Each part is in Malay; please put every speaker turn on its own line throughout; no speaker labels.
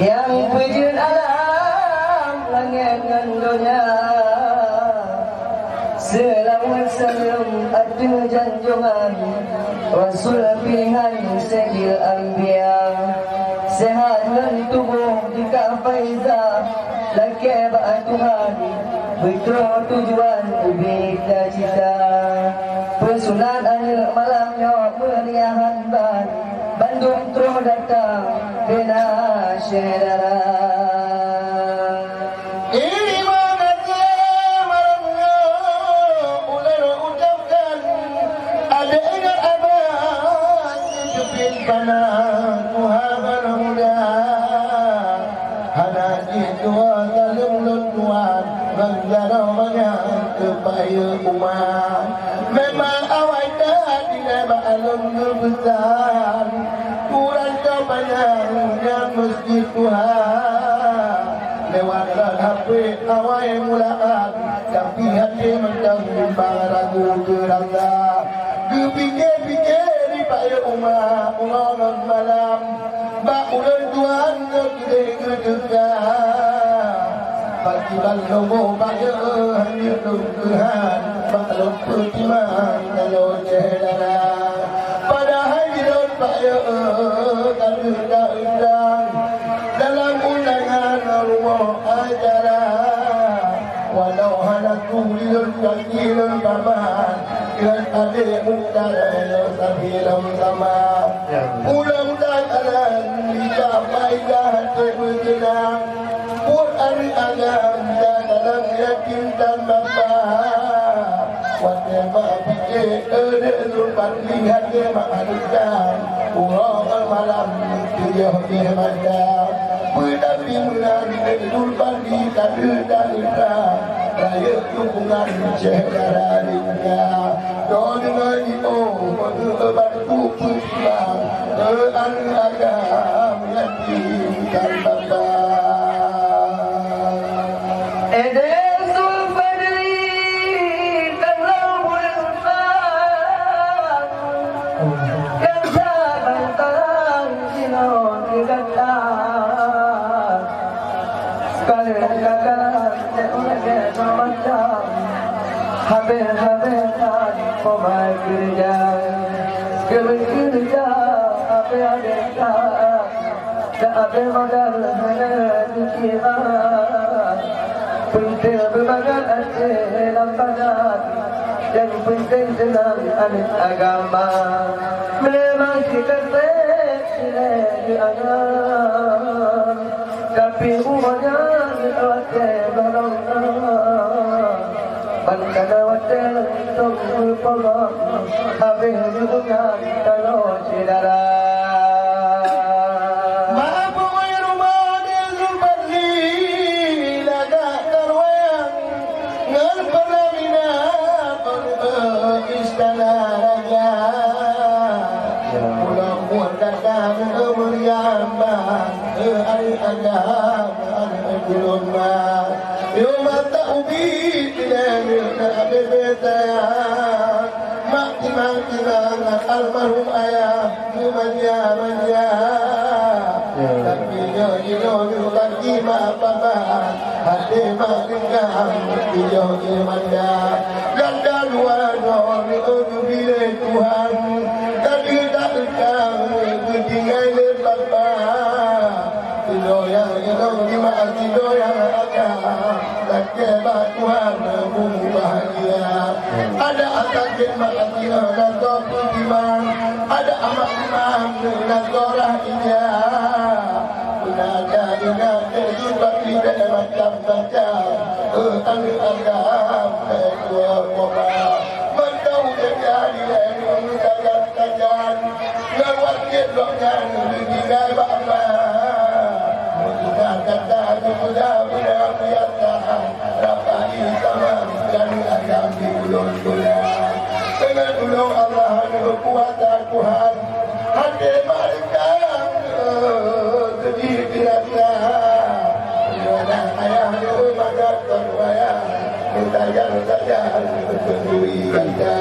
yang wujud alam langit dan dunia. Selawat salam ada janjungan Rasul pilihan segil anbiya. Sehat dan tubuh jika faizah laki ba'at Tuhan betul tujuan ubita cita. Pesunan anil malamnya meriahan ban Bandung terus datang bina syedara.
Ini mengaji malamnya mulai ucapkan ada ingat abad hidupin panah Tuhan muda hana dua dalam Tuhan menjara banyak kepaya umat. Memang awal dah tidak balon besar kurang kebanyakan yang mesti Tuhan lewat HP awal mulaan tapi hati menjambang ragu kerasa kepikir-pikir di paya umat ulang malam bak ulang Tuhan kedekat bagi balong paya hanya Tuhan balong pertimbang kalau cedera padahal hidup paya undang dalam undangan rumah acara walau halaku lilun kakilun kaman dengan adik muda sabilam sama mudah-mudahan alam dicapai hati berjenang pun hari agam dalam yakin dan bapa whatever fikir ada sulpan lihat dia makan urang malam dia manda menabi menari sulpan di kader dan ikram raya hubungan syedara ringga don dengan itu bantu pulang dan agam yakin dan bapa.
Apa modal dikiran penting berbagai Aceh lampasan yang penting senang anut agama memang kita di agama tapi umurnya Aceh baroena bankana Aceh tunggu pokok habis hubungan kalau cedera. Almarhum ayah manja tapi nyo lagi apa hati mak genggam nyo manja ganda luar nyo bila Tuhan tadi tak dekam ketinggai le bapa tido yang di mak tido yang agak tak kebat Tuhan bahagia ada atakit mak tido dan beriman ada amat imam dengan zorah inya ada terjebak di dalam macam-macam angin agam dua koma mentau jadi dari kajian lewat kedoknya dinilai bapa menggunakan kata mudah biasa Rapai sama dan agam di bulan-bulan dengan ulung Allah kuasa Tuhan hati mereka sedih dirasa dan ayah madat terbaru minta yang saja berdiri anda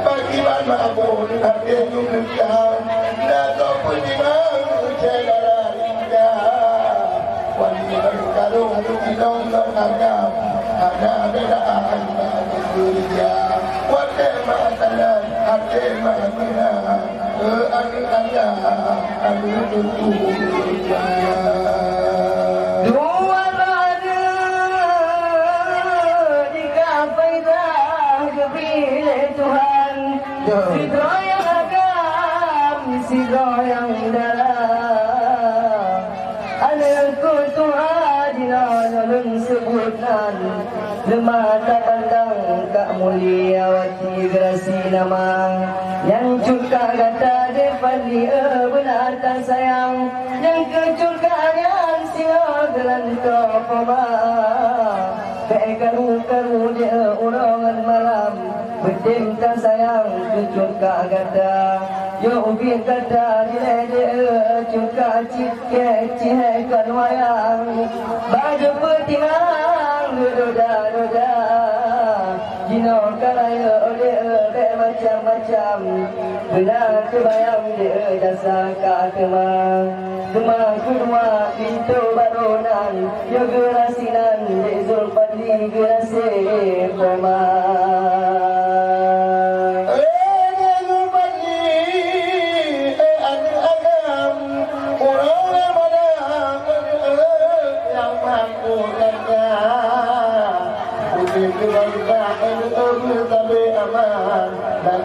bagi maafun hati jumlah dan ataupun dimang cedera indah
karung kinong non agam ada bedaan dunia wate matalan ate magina anu anga anu dunia
dua ada di kafaidah kepilih Tuhan sidro yang agam sidro yang dalam anakku Tuhan dinalun sebutan lemah tak pandang kak muliawati gerasi nama yang curka kata depan dia benar tak sayang yang kecurkaan siang gelan kepama karu-karu dia urangan malam betim tak sayang kecurka kata yo ubin kata dia curka cik-cik wayang baju petimang roda-roda jino kalaya oleh macam-macam benar kebayang dia dasar kemang kemang kedua pintu baroena yo gerasinan di zulfadli gerasi kemang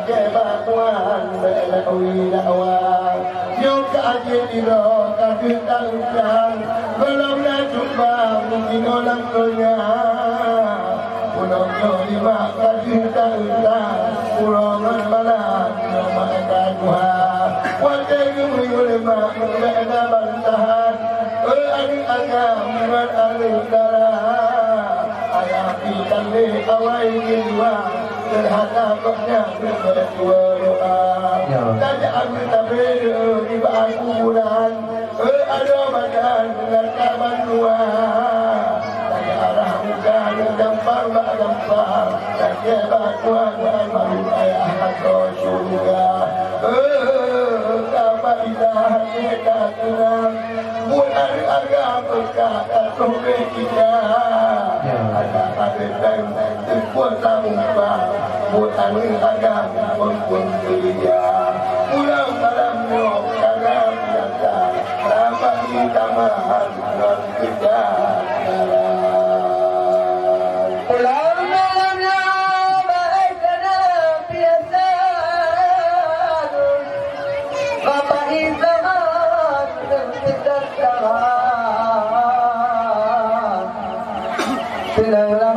Kebatuan belawi dakwah yo kaajiro kadutan belum nak jumpa mungkin orang dunia pulau lima kadutan pulau malam makan Tuhan wajah lima ada bantahan agam ayah kita awal jiwa terhadapnya berdua doa tanya aku tabir di bangku bulan ada badan dengan kaban dua tanya arah muka gampang gampang tanya batuan dan malu ayah atau surga kapan dah kita tenang bulan agak berkata sampai kita ada dan buat tamuka buat anu agam pun dia pulang malam nyok agam biasa rapat di tamahan dan kita
pulang malamnya baik kena biasa bapak izaman dan tidak tahan tenanglah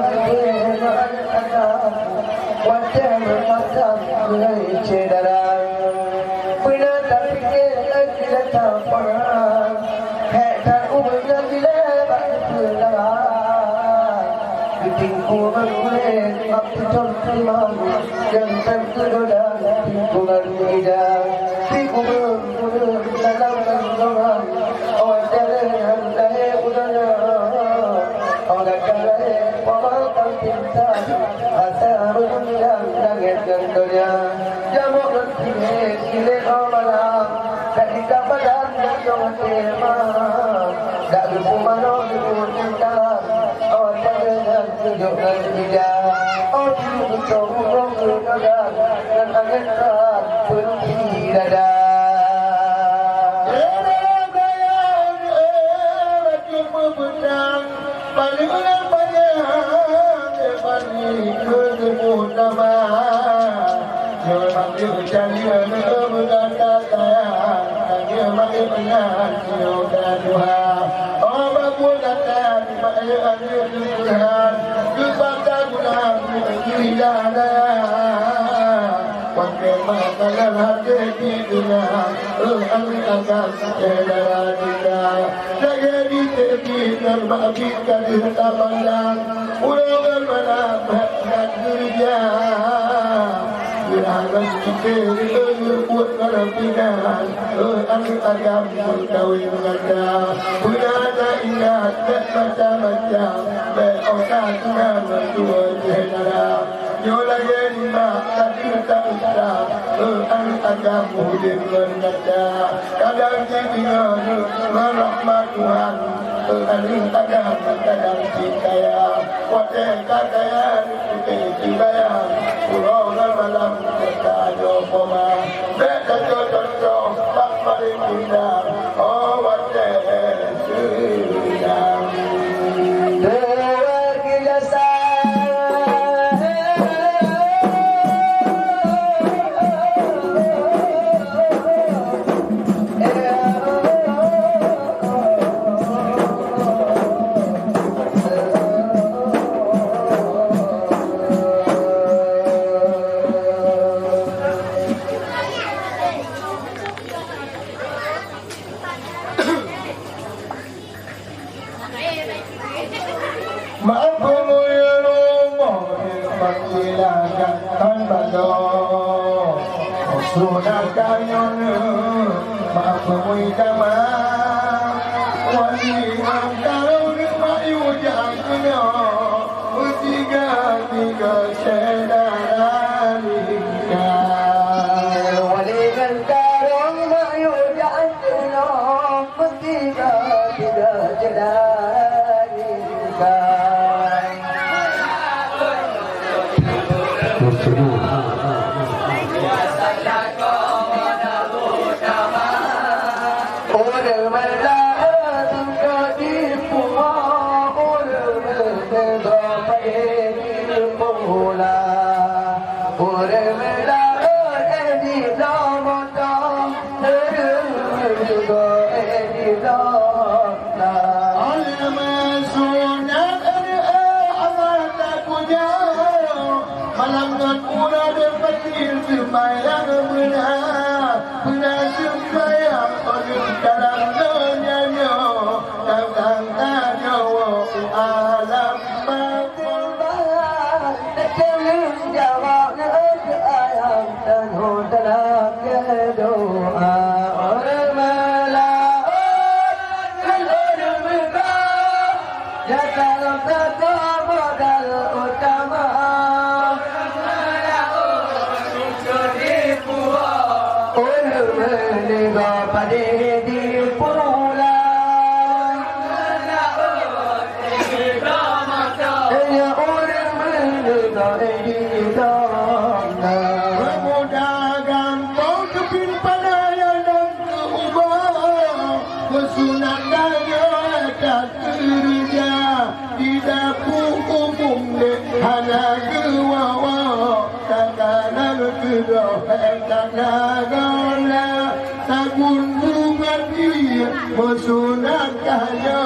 wajah bermacam mulai cedera pernah tak fikir lagi datang perang hektar umurnya bila berpulang ketingku berkulit waktu contoh malu yang tergoda tingkulan hidang tiku berkulit dalam lengkungan wajah dengan daya udara orang kaya pemakan cinta dunia jamuk letih silik malam tak dikapadan dan jangan tema tak lupa mana dulu cinta oh jangan tunjukkan hijau oh tunjuk urung kenadan dan angin tak berhenti dada buat kerapinan agam berkawin ganda budaya ingat macam-macam berokat berdua jenara nyola lima tapi tak usah agam mudin berganda kadang jadinya merahmat Tuhan
Aling kadang cikaya Wate kakaya Putih cikaya Pulau malam Kita jopoma Beta jodoh Pak paling indah Oh wate Seudang Maaf pengoyong Panggilakan kan bado Sunakan yone Maaf pengoy dama Wali angkau Mayu jangkena Tiga sedaran
Wali angkau Mayu jangkena Tiga sedaran
Malam pura berpetir sembayang benar sembayang penuh dalam nyanyi tentang jawa alam
Berbahan Terus jawabnya ayam dan hutan doa orang melaut orang megah datang satu modal utama orang menegak pada di pulang hanya orang menegak di dalam
Pemuda gampang kepin panayan dan keubah Kesunatannya tak kerja Di dapur umum dek hana kewawa Takanan kedoh takana Takun bunga dia Mesunatkannya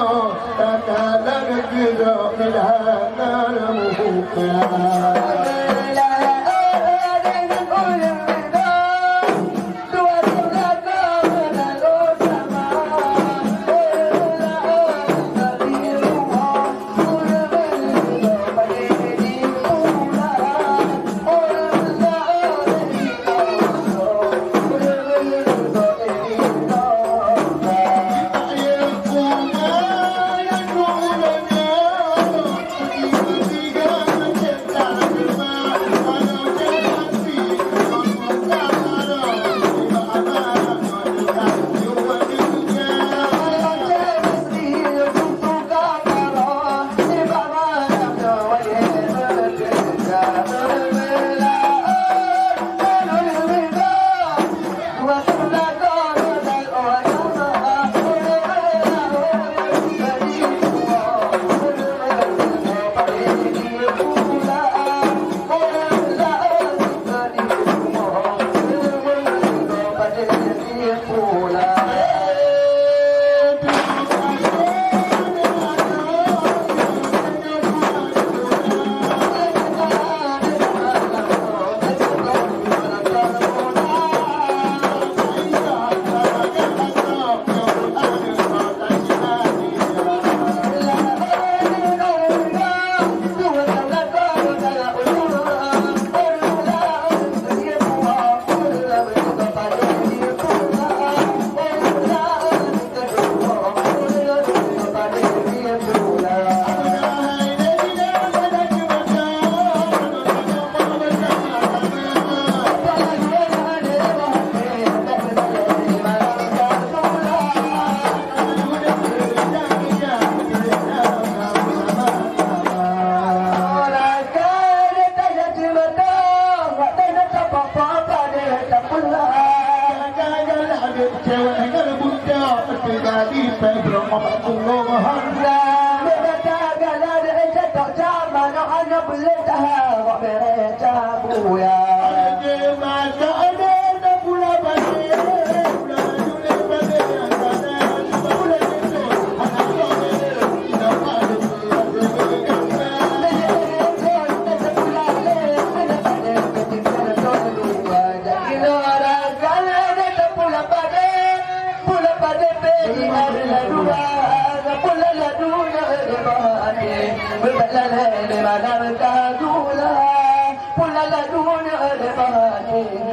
Takanan kedoh hana muka Kita tunggu honda
Berkata-kata dia tak zaman anak belum tahu kok mereka buaya.
Ada mata ada dan pula balik pula jule balik ada pula itu anak soleh tidak ada
Pula la duna de